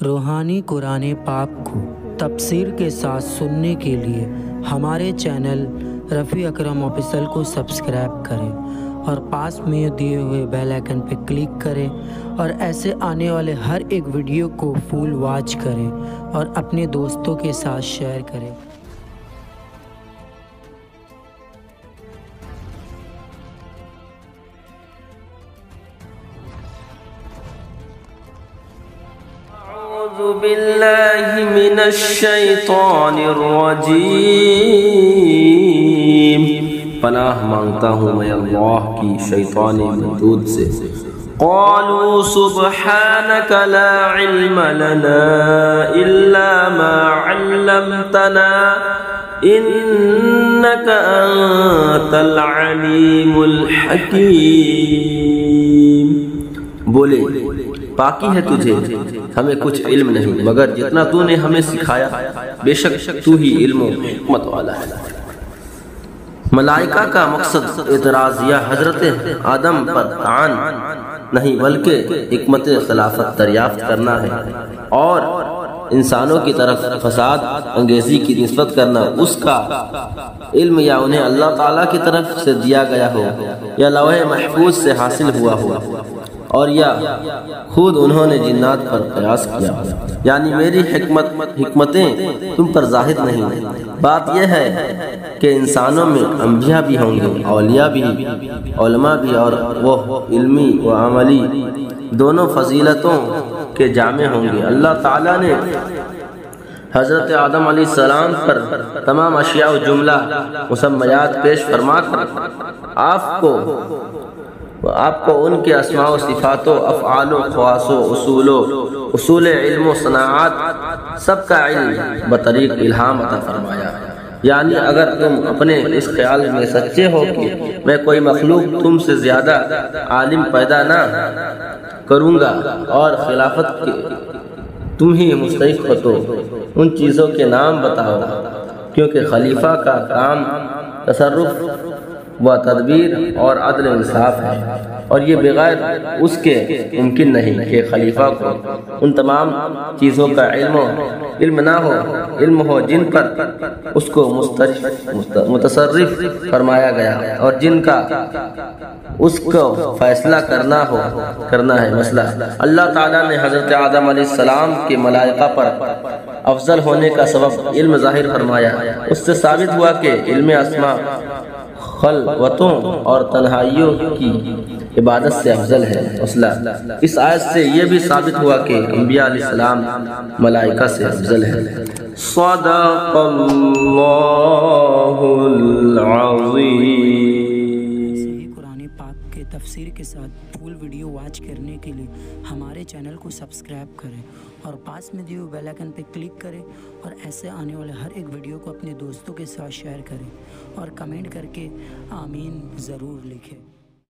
روحانی قرآن پاک کو تفسیر کے ساتھ سننے کے لیے ہمارے چینل رفیع اکرم آفیشل کو سبسکرائب کریں اور پاس میں دیے ہوئے بیل آئیکن پہ کلک کریں اور ایسے آنے والے ہر ایک ویڈیو کو فل واچ کریں اور اپنے دوستوں کے ساتھ شیئر کریں۔ اعوذ باللہ من الشیطان الرجیم، پناہ مانگتا ہوں میں اللہ کی شیطانی مردود سے۔ قالوا سبحانک لا علم لنا الا ما علمتنا انک انت العلیم الحکیم۔ بولے باقی ہے تجھے، ہمیں کچھ علم نہیں مگر جتنا تو نے ہمیں سکھایا، بے شک تو ہی علم و حکمت والا ہے۔ ملائکہ کا مقصد اعتراضیہ حضرت آدم پر طعن نہیں بلکہ حکمت خلافت دریافت کرنا ہے اور انسانوں کی طرف فساد انگیزی کی نسبت کرنا، اس کا علم یا انہیں اللہ تعالیٰ کی طرف سے دیا گیا ہو یا لوح محفوظ سے حاصل ہوا ہو اور یا خود انہوں نے جنات پر قیاس کیا، یعنی میری حکمتیں تم پر ظاہر نہیں۔ بات یہ ہے کہ انسانوں میں انبیاء بھی ہوں گے، اولیاء بھی، علماء بھی، اور وہ علمی و عملی دونوں فضیلتوں کے جامع ہوں گے۔ اللہ تعالیٰ نے حضرت آدم علیہ السلام پر تمام اشیاء و جملہ مسمیات پیش فرما کر آپ کو ان کے اسماء و صفات و افعال و خواص و اصول علم و صناعات سب کا علم بطریق الہام عطا فرمایا۔ یعنی اگر تم اپنے اس خیال میں سچے ہو کہ میں کوئی مخلوق تم سے زیادہ عالم پیدا نہ کروں گا اور خلافت کے تم ہی مستحق ہو تو ان چیزوں کے نام بتاؤ، کیونکہ خلیفہ کا کام تصرف و تدبیر اور عدل انصاف ہے، اور یہ بغیر اس کے ممکن نہیں کہ خلیفہ کو ان تمام چیزوں کا علم نہ ہو، علم ہو جن پر اس کو متصرف فرمایا گیا اور جن کا اس کو فیصلہ کرنا ہے مسئلہ۔ اللہ تعالیٰ نے حضرت آدم علیہ السلام کے ملائکہ پر افضل ہونے کا سبب علم ظاہر فرمایا۔ اس سے ثابت ہوا کہ علم اسماء خلوتوں اور تنہائیوں کی عبادت سے افضل ہے۔ اس آیت سے یہ بھی ثابت ہوا کہ انبیاء علیہ السلام ملائکہ سے افضل ہے۔ صدق اللہ العظیم۔ قرآن پاک کے تفسیر کے ساتھ فل ویڈیو واچ کرنے کے لیے ہمارے چینل کو سبسکرائب کریں اور پاس میں دیے ہوئے بیل آئیکن پہ کلک کریں اور ایسے آنے والے ہر ایک ویڈیو کو اپنے دوستوں کے ساتھ شیئر کریں اور کمنٹ کر کے آمین ضرور لکھیں۔